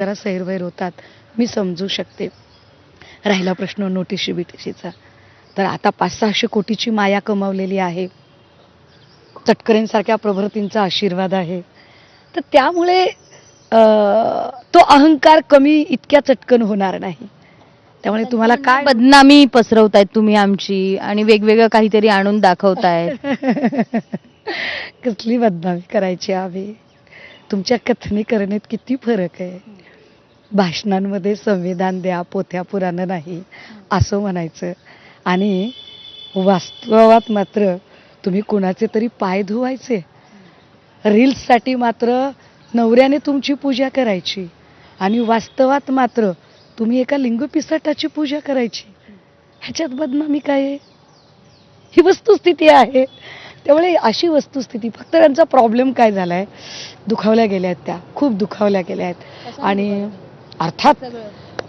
जरा सैरवैर होतात, मी समजू शकते. राहिला प्रश्न नोटीशी बिटीशीचा, तर आता 500-600 कोटीची माया कमावलेली आहे. तटकरेंसारख्या प्रभृतींचा आशीर्वाद आहे. तर त्यामुळे तो अहंकार कमी इतक्या चटकन होणार नाही. त्यामुळे तुम्हाला काय बदनामी पसरवतायत तुम्ही आमची आणि वेगवेगळं काहीतरी आणून दाखवतायत. कसली बदनामी करायची आम्ही? तुमच्या कथनी करण्यात किती फरक आहे. भाषणांमध्ये संविधान द्या, पोथ्या पुराणं नाही असं म्हणायचं, आणि वास्तवात मात्र तुम्ही कुणाचे तरी पाय धुवायचे. रील्ससाठी मात्र नवऱ्याने तुमची पूजा करायची, आणि वास्तवात मात्र तुम्ही एका लिंगपिसाटाची पूजा करायची. ह्याच्यात बदनामी काय आहे? ही वस्तुस्थिती आहे. त्यामुळे अशी वस्तुस्थिती, फक्त त्यांचा प्रॉब्लेम काय झालाय, दुखावल्या गेल्या आहेत, त्या खूप दुखावल्या गेल्या आहेत. आणि अर्थात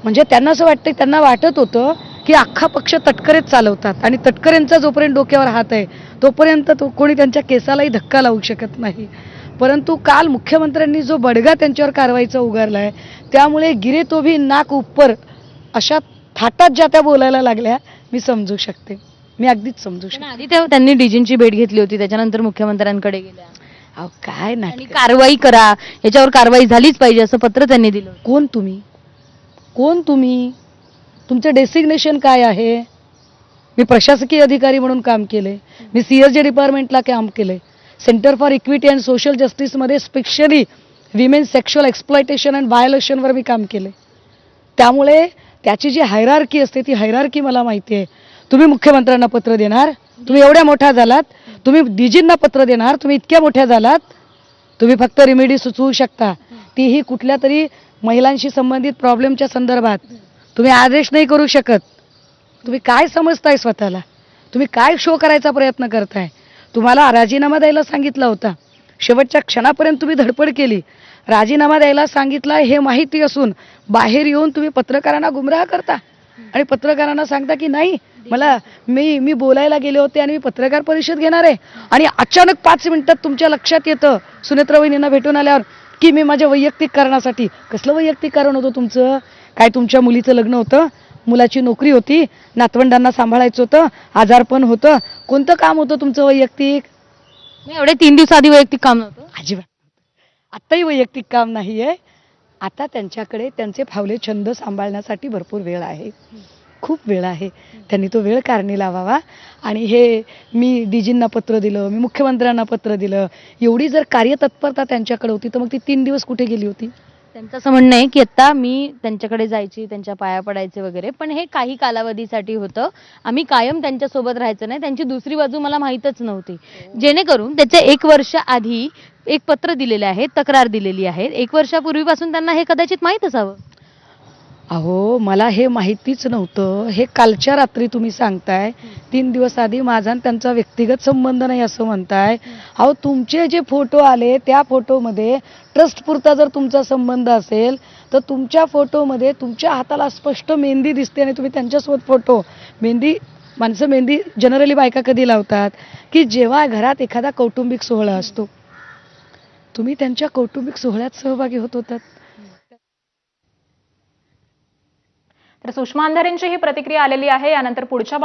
म्हणजे त्यांना असं वाटतं, त्यांना वाटत होतं की अख्खा पक्ष तटकरेच चालवतात, आणि तटकरेंचा जोपर्यंत डोक्यावर हात आहे तोपर्यंत तो कोणी त्यांच्या केसालाही धक्का लावू शकत नाही. परंतु काल मुख्यमंत्र्यांनी जो बडगा त्यांच्यावर कारवाईचा उगारलाय, त्यामुळे गिरे तो भी नाक उपर अशा थाटात ज्या त्या बोलायला लागल्या, मी समजू शकते, मी अगदीच समजू शकते. आधी त्यांनी डीजींची भेट घेतली होती, त्याच्यानंतर मुख्यमंत्र्यांकडे गेल्या. अहो काय आणि नाटक. कारवाई करा, याच्यावर कारवाई झालीच पाहिजे असं पत्र त्यांनी दिलं. कोण तुम्ही? कोण तुम्ही? तुमचं डेसिग्नेशन काय आहे? मी प्रशासकीय अधिकारी म्हणून काम केले, मी CSG डिपार्टमेंटला काम केले, centre for equity and social जस्टिसमध्ये specially women sexual exploitation and व्हायोलेशनवर मी काम केले. त्यामुळे त्याची जी हायरार्की असते ती हायरार्की मला माहिती आहे. तुम्ही मुख्यमंत्र्यांना पत्र देणार, तुम्ही एवढ्या मोठ्या झालात, तुम्ही डीजींना पत्र देणार, तुम्ही इतक्या मोठ्या झालात, तुम्ही फक्त रेमेडी सुचवू शकता, तीही कुठल्या तरी महिलांशी संबंधित प्रॉब्लेमच्या संदर्भात. तुम्ही आदेश नाही करू शकत. तुम्ही काय समजताय स्वतःला? तुम्ही काय शो करायचा प्रयत्न करताय? तुम्हाला राजीनामा द्यायला सांगितला होता, शेवटच्या क्षणापर्यंत तुम्ही धडपड केली, राजीनामा द्यायला सांगितला हे माहिती असून बाहेर येऊन तुम्ही पत्रकारांना गुमराह करता, आणि पत्रकारांना सांगता की नाही मला मी बोलायला गेले होते आणि मी पत्रकार परिषद घेणार आहे, आणि अचानक 5 मिनिटात तुमच्या लक्षात येतं सुनेत्रा वहिनींना भेटून आल्यावर की मी माझ्या वैयक्तिक कारणासाठी. कसलं वैयक्तिक कारण होतं तुमचं? काय तुमच्या मुलीचं लग्न होतं, मुलाची नोकरी होती, नातवंडांना सांभाळायचं होतं, आजारपण होतं, कोणतं काम होतं तुमचं वैयक्तिक? एवढे 3 दिवस आधी वैयक्तिक काम नव्हतं. अजिबात. आत्ताही वैयक्तिक काम नाही आहे. आता त्यांच्याकडे त्यांचे फावले छंद सांभाळण्यासाठी भरपूर वेळ आहे, खूप वेळ आहे. त्यांनी तो वेळ कारणी लावावा. आणि हे मी डीजींना पत्र दिलं, मी मुख्यमंत्र्यांना पत्र दिलं, एवढी जर कार्यतत्परता त्यांच्याकडे होती तर मग ती 3 दिवस कुठे गेली होती? त्यांचं असं म्हणणं आहे की आता मी त्यांच्याकडे जायची, त्यांच्या पाया पडायचे वगैरे, पण हे काही कालावधीसाठी होतं, आम्ही कायम त्यांच्यासोबत राहायचं नाही. त्यांची दुसरी बाजू मला माहीतच नव्हती, जेणेकरून त्याचे 1 वर्ष आधी एक पत्र दिलेले आहे, तक्रार दिलेली आहे. 1 वर्षापूर्वीपासून त्यांना हे कदाचित माहीत असावं. अहो मला हे माहितीच नव्हतं. हे कालच्या रात्री तुम्ही सांगताय, 3 दिवस आधी माझा आणि त्यांचा व्यक्तिगत संबंध नाही असं म्हणताय. अहो तुमचे जे फोटो आले त्या फोटोमध्ये ट्रस्टपुरता जर तुमचा संबंध असेल तर तुमच्या फोटोमध्ये तुमच्या हाताला स्पष्ट मेहंदी दिसते, आणि तुम्ही त्यांच्यासोबत फोटो माणसं मेहंदी जनरली बायका कधी लावतात की जेव्हा घरात एखादा कौटुंबिक सोहळा असतो, तुम्ही त्यांच्या कौटुंबिक सोहळ्यात सहभागी होत होतात. तर सुषमा अंधारेंची ही प्रतिक्रिया आलेली आहे. यानंतर पुढच्या